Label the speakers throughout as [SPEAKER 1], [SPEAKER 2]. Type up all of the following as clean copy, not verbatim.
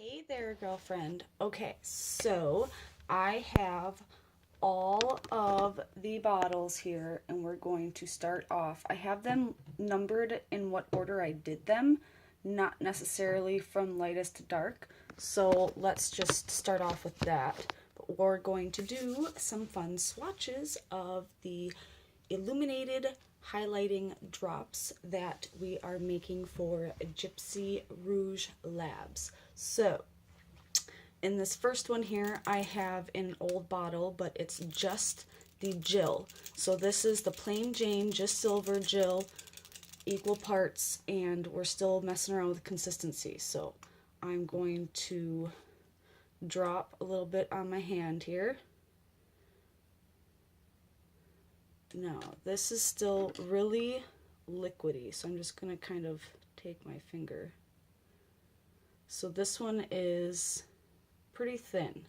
[SPEAKER 1] Hey there, girlfriend. Okay, so I have all of the bottles here, and we're going to start off. I have them numbered in what order I did them, not necessarily from lightest to dark. So let's just start off with that. But we're going to do some fun swatches of the illuminated highlighting drops that we are making for Gypsy Rouge Labs. So in this first one here, I have an old bottle, but it's just the Jill. So this is the plain Jane, just silver Jill, equal parts, and we're still messing around with consistency. So I'm going to drop a little bit on my hand here. Now, this is still really liquidy, so I'm just going to kind of take my finger. So this one is pretty thin,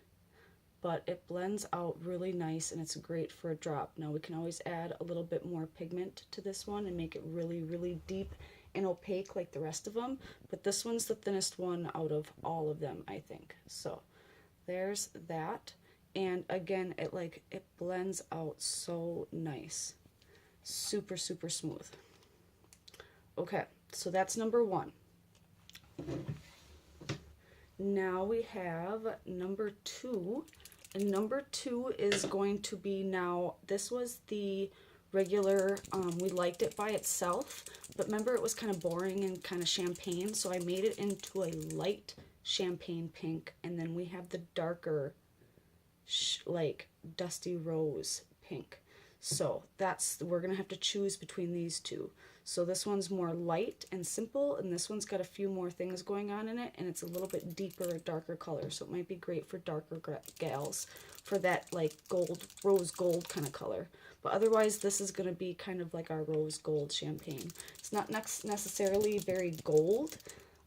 [SPEAKER 1] but it blends out really nice and it's great for a drop. Now we can always add a little bit more pigment to this one and make it really, really deep and opaque like the rest of them, but this one's the thinnest one out of all of them, I think. So there's that. And again, it blends out so nice. Super, super smooth. Okay, so that's number one. Now we have number two. And number two is going to be, now this was the regular, we liked it by itself, but remember it was kind of boring and kind of champagne, so I made it into a light champagne pink, and then we have the darker like dusty rose pink. So we're gonna have to choose between these two. So this one's more light and simple, and this one's got a few more things going on in it, and it's a little bit deeper, darker color, so it might be great for darker gals, for that like gold, rose gold kind of color. But otherwise this is gonna be kind of like our rose gold champagne. It's not necessarily very gold,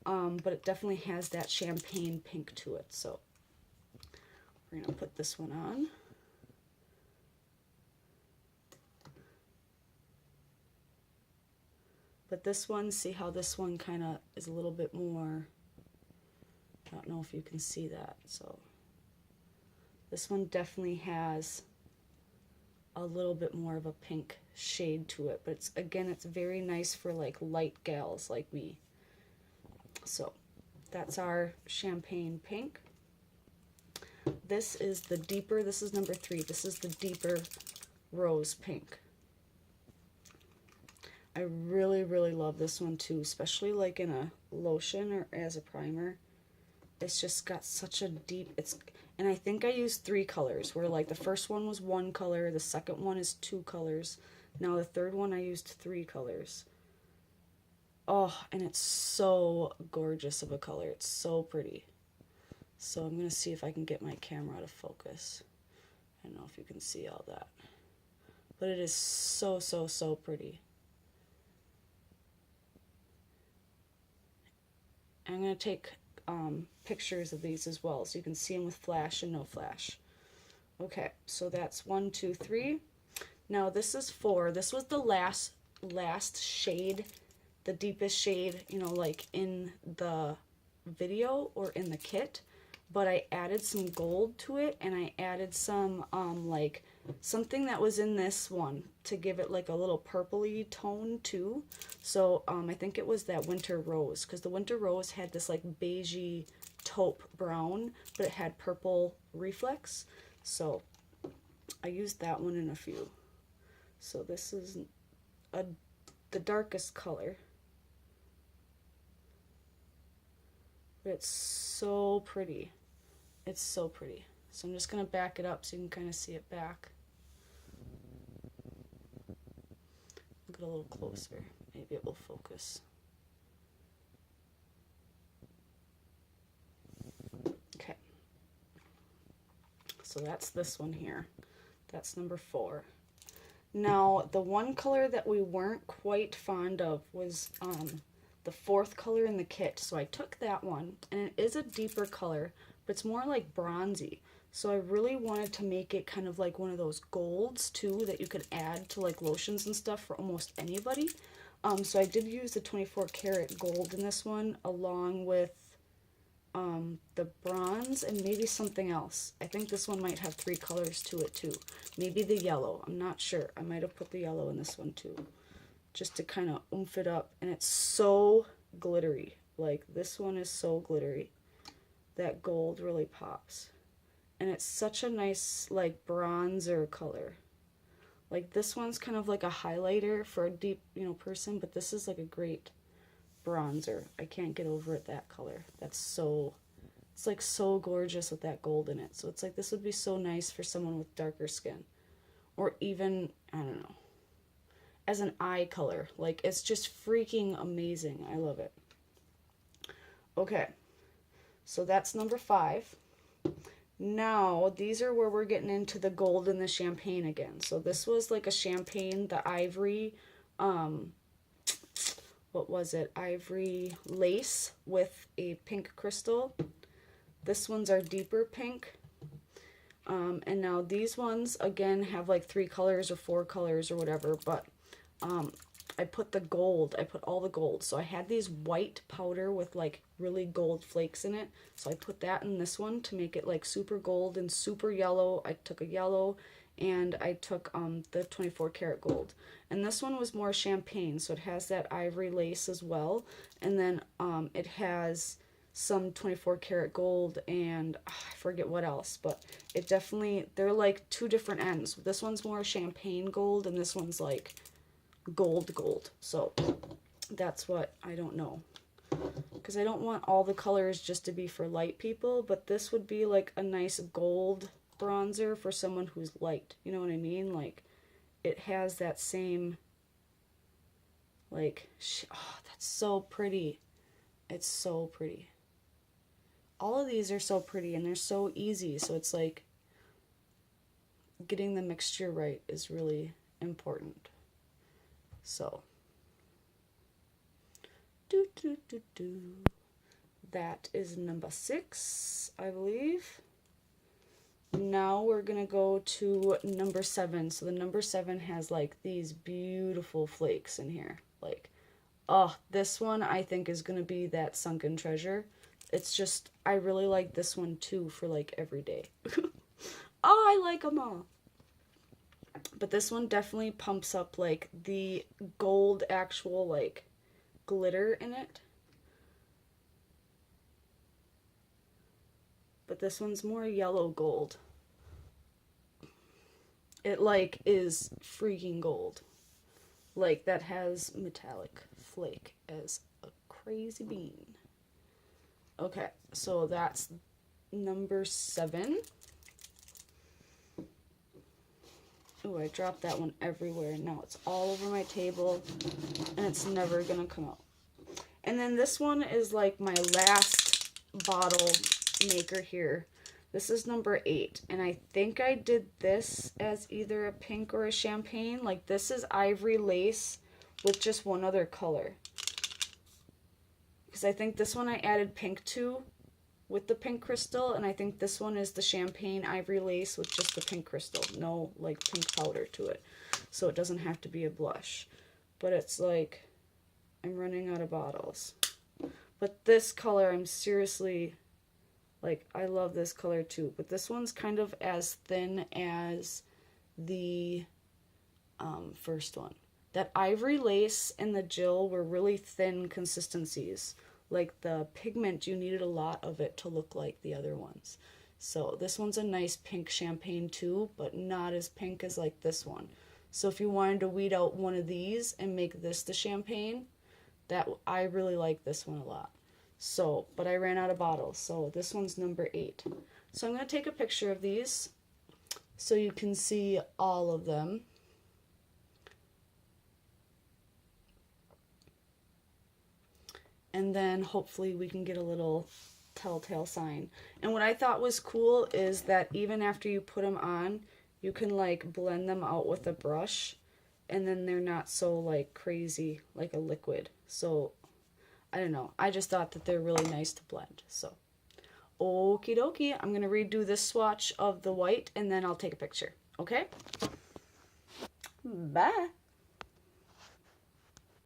[SPEAKER 1] but it definitely has that champagne pink to it. So we're going to put this one on. But this one, see how this one kind of is a little bit more, I don't know if you can see that. So this one definitely has a little bit more of a pink shade to it. But it's, again, it's very nice for like light gals like me. So that's our champagne pink. This is the deeper, this is number three, this is the deeper rose pink. I really, really love this one too, especially like in a lotion or as a primer. It's just got such a deep, and I think I used 3 colors, where like the first one was 1 color, the second one is 2 colors, now the third one I used 3 colors. Oh, and it's so gorgeous of a color, it's so pretty. So I'm going to see if I can get my camera to focus. I don't know if you can see all that. But it is so, so, so pretty. I'm going to take pictures of these as well, so you can see them with flash and no flash. Okay, so that's 1, 2, 3. Now this is 4. This was the last shade, the deepest shade, you know, like in the video or in the kit. But I added some gold to it, and I added some like something that was in this one to give it like a little purpley tone too. So I think it was that winter rose, because the winter rose had this like beigey taupe brown, but it had purple reflex. So I used that one in a few. So this is the darkest color. But it's so pretty. It's so pretty. So I'm just going to back it up so you can kind of see it back. Get a little closer. Maybe it will focus. Okay. So that's this one here. That's number 4. Now, the one color that we weren't quite fond of was the 4th color in the kit. So I took that one, and it is a deeper color, but it's more like bronzy. So I really wanted to make it kind of like one of those golds too that you could add to like lotions and stuff for almost anybody. So I did use the 24 karat gold in this one, along with the bronze and maybe something else. I think this one might have 3 colors to it too. Maybe the yellow. I'm not sure. I might have put the yellow in this one too, just to kind of oomph it up. And it's so glittery. Like, this one is so glittery. That gold really pops. And it's such a nice, like, bronzer color. Like, this one's kind of like a highlighter for a deep, person, but this is like a great bronzer. I can't get over it, that color. It's like so gorgeous with that gold in it. So it's like, this would be so nice for someone with darker skin. Or even, I don't know, as an eye color. Like, it's just freaking amazing. I love it. Okay, so that's number 5. Now, these are where we're getting into the gold and the champagne again. So this was like a champagne, the ivory, what was it? Ivory lace with a pink crystal. This one's our deeper pink. And now these ones, again, have like 3 colors or 4 colors or whatever, but I put the gold, I put all the gold. So I had these white powder with like really gold flakes in it. So I put that in this one to make it like super gold and super yellow. I took a yellow and I took the 24 karat gold. And this one was more champagne, so it has that ivory lace as well. And then it has some 24 karat gold and I forget what else, but it definitely, they're like 2 different ends. This one's more champagne gold and this one's like gold. So that's what I don't know, because I don't want all the colors just to be for light people, but this would be like a nice gold bronzer for someone who's light, you know what I mean? Like, it has that same, like, oh, that's so pretty. It's so pretty. All of these are so pretty and they're so easy, so it's like getting the mixture right is really important. So, that is number 6, I believe. Now we're going to go to number 7. So the number 7 has like these beautiful flakes in here. Like, oh, this one I think is going to be that sunken treasure. It's just, I really like this one too for like every day. Oh, I like them all. But this one definitely pumps up like the gold actual like glitter in it. But this one's more yellow gold. It like is freaking gold. Like, that has metallic flake as a crazy bean. Okay, so that's number 7. Oh, I dropped that one everywhere. Now it's all over my table, and it's never gonna come out. And then this one is like my last bottle maker here. This is number 8, and I think I did this as either a pink or a champagne. Like, this is ivory lace with just one other color. Because I think this one I added pink to with the pink crystal, and I think this one is the champagne ivory lace with just the pink crystal. No, like, pink powder to it. So it doesn't have to be a blush. But it's like, I'm running out of bottles. But this color, I'm seriously, like, I love this color too. But this one's kind of as thin as the first one. That ivory lace and the Jill were really thin consistencies. Like, the pigment, you needed a lot of it to look like the other ones. So this one's a nice pink champagne too, but not as pink as like this one. So if you wanted to weed out one of these and make this the champagne, that I really like this one a lot. So, but I ran out of bottles, so this one's number 8. So I'm going to take a picture of these so you can see all of them. And then hopefully we can get a little telltale sign. And what I thought was cool is that even after you put them on, you can like blend them out with a brush, and then they're not so like crazy like a liquid. So I don't know, I just thought that they're really nice to blend. So okie dokie, I'm gonna redo this swatch of the white and then I'll take a picture. Okay, bye.